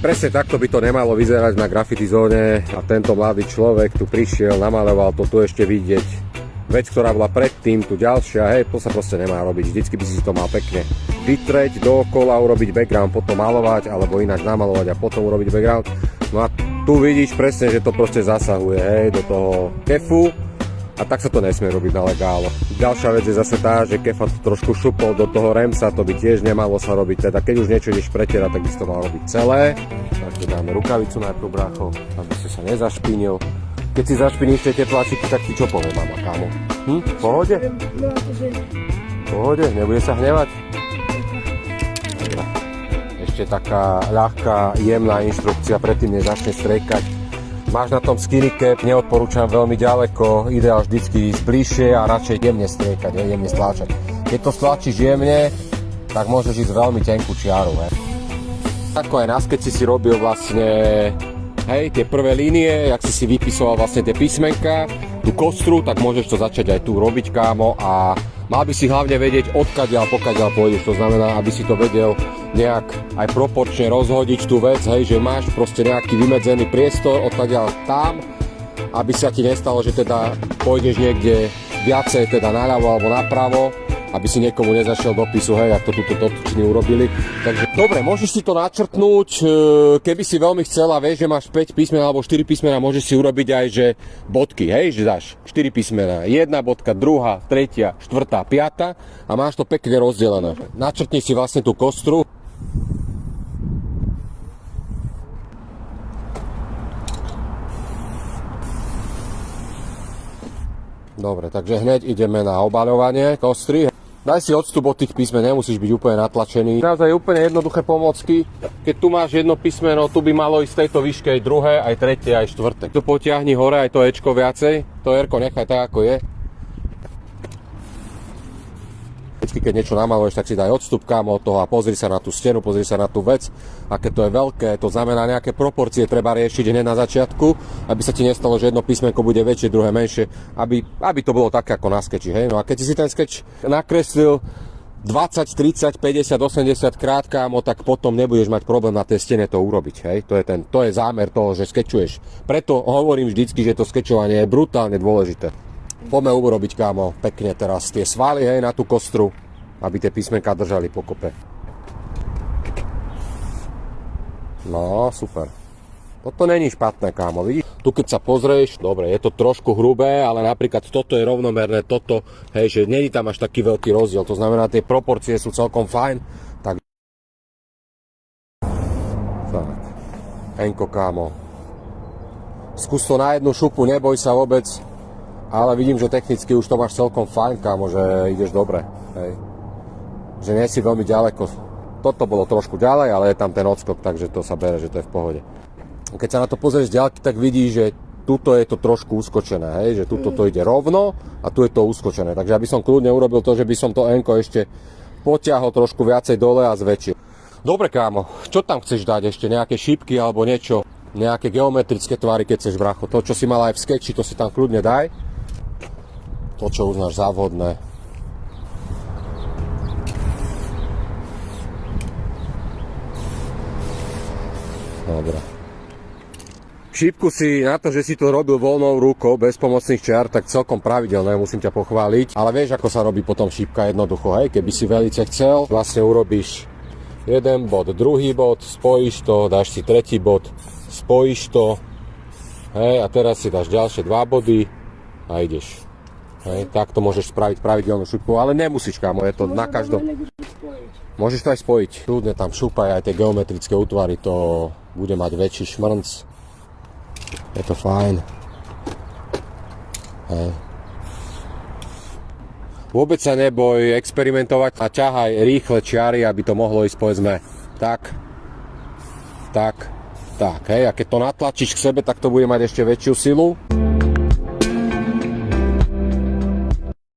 Presne takto by to nemalo vyzerať na graffiti zóne a tento mladý človek tu prišiel, namaloval to tu ešte vidieť. Vec, ktorá bola predtým, tu ďalšia, hej, to sa proste nemá robiť. Vždycky by si to mal pekne vytreť dookola, urobiť background, potom malovať, alebo ináč namalovať a potom urobiť background. No a tu vidíš presne, že to proste zasahuje, hej, do toho kefu. A tak sa to nesmie robiť na legálo. Ďalšia vec je zase tá, že kefa to trošku šupol do toho remsa, to by tiež nemalo sa robiť. Teda keď už niečo ideš pretierať, tak by si to mal robiť celé. Takže dáme rukavicu najprv, brácho, aby si sa nezašpinil. Keď si zašpiníš tie tlačíky, tak ti čo povie mama, kámo? V pohode? V pohode? Nebude sa hnevať? Dobre. Ešte taká ľahká, jemná inštrukcia predtým, než začne striekať. Máš na tom skinny cap, neodporúčam veľmi ďaleko, ideál vždycky ísť bližšie a radšej jemne striekať, jemne stláčať. Keď to stlačíš jemne, tak môžeš ísť veľmi tenkú čiaru. Ako aj nás, keď si robil vlastne, hej, tie prvé línie, jak si vypisoval vlastne tie písmenka, tú kostru, tak môžeš to začať aj tu robiť, kámo, a mal by si hlavne vedieť, odkiaľ pokiaľ pôjdeš. To znamená, aby si to vedel nejak aj proporčne rozhodiť tú vec, hej, že máš proste nejaký vymedzený priestor odkiaľ tam, aby sa ti nestalo, že teda pôjdeš niekde viacej teda naľavo alebo napravo, aby si niekomu nezašiel do pisu, hej, ako to túto totočiny urobili. Takže dobre, môžeš si to načrtnúť, keby si veľmi chcel a vieš, že máš 5 písmen alebo 4 písmena, môžeš si urobiť aj, že bodky, hej, že dáš 4 písmena, 1 bodka, 2, 3, 4, 5 a máš to pekne rozdelené. Načrtni si vlastne tú kostru. Dobre, takže hneď ideme na obaľovanie kostry. Daj si odstup od tých písmen, nemusíš byť úplne natlačený. Naozaj úplne jednoduché pomôcky. Keď tu máš jedno písmeno, tu by malo ísť z tejto výšky aj druhé, aj tretie, aj štvrté. Tu potiahni hore aj to Ečko viacej, to Rko nechaj tak, ako je. Vždycky, keď niečo namaluješ, tak si daj odstup, kámo, od toho a pozri sa na tú stenu, pozri sa na tú vec. A keď to je veľké, to znamená nejaké proporcie treba riešiť hneď na začiatku, aby sa ti nestalo, že jedno písmenko bude väčšie, druhé menšie, aby to bolo také ako na skeči, hej. No a keď si ten skeč nakreslil 20, 30, 50, 80 krát, kámo, tak potom nebudeš mať problém na tej stene to urobiť, hej. To je zámer toho, že skečuješ. Preto hovorím vždycky, že to skečovanie je brutálne dôležité. Poďme urobiť, kámo, pekne teraz tie svaly, hej, na tú kostru, aby tie písmenká držali pokope. No, super. Toto není špatné, kámo, vidíš? Tu keď sa pozrieš, dobre, je to trošku hrubé, ale napríklad toto je rovnomerné, toto, hej, že není tam až taký veľký rozdiel, to znamená, tie proporcie sú celkom fajn, tak... Henko, kámo. Skús to na jednu šupu, neboj sa vôbec. Ale vidím, že technicky už to máš celkom fajn, kámo, že ideš dobre, hej. Že nie si veľmi ďaleko. Toto bolo trošku ďalej, ale je tam ten odskok, takže to sa bere, že to je v pohode. Keď sa na to pozrieš z ďalky, tak vidíš, že tuto je to trošku uskočené, hej, že tuto to ide rovno a tu je to uskočené. Takže ja by som kľudne urobil to, že by som to N-ko ešte potiahol trošku viacej dole a zväčšil. Dobre, kámo, čo tam chceš dať ešte? Nejaké šípky alebo niečo? Nejaké geometrické tvary, keď chceš, bracho. To, čo si mal aj v skeči, to si tam kľudne daj. To, čo uznáš za vhodné. Dobre. Šípku si na to, že si to robil voľnou rukou, bez pomocných čiar, tak celkom pravidelné, musím ťa pochváliť. Ale vieš, ako sa robí potom šípka jednoducho, hej? Keby si velice chcel, vlastne urobíš jeden bod, druhý bod, spojíš to, dáš si tretí bod, spojíš to, hej, a teraz si dáš ďalšie 2 body a ideš. Hej, tak to môžeš spraviť pravidelnú šupku, ale nemusíš, kámo, je to na každom. Môžeš to aj spojiť. Ľudne tam šúpaj aj tie geometrické útvary, to bude mať väčší šmrnc. Je to fajn. Hej. Vôbec sa neboj experimentovať a ťahaj rýchle čiary, aby to mohlo ísť, povedzme, tak, hej, a keď to natlačíš k sebe, tak to bude mať ešte väčšiu silu.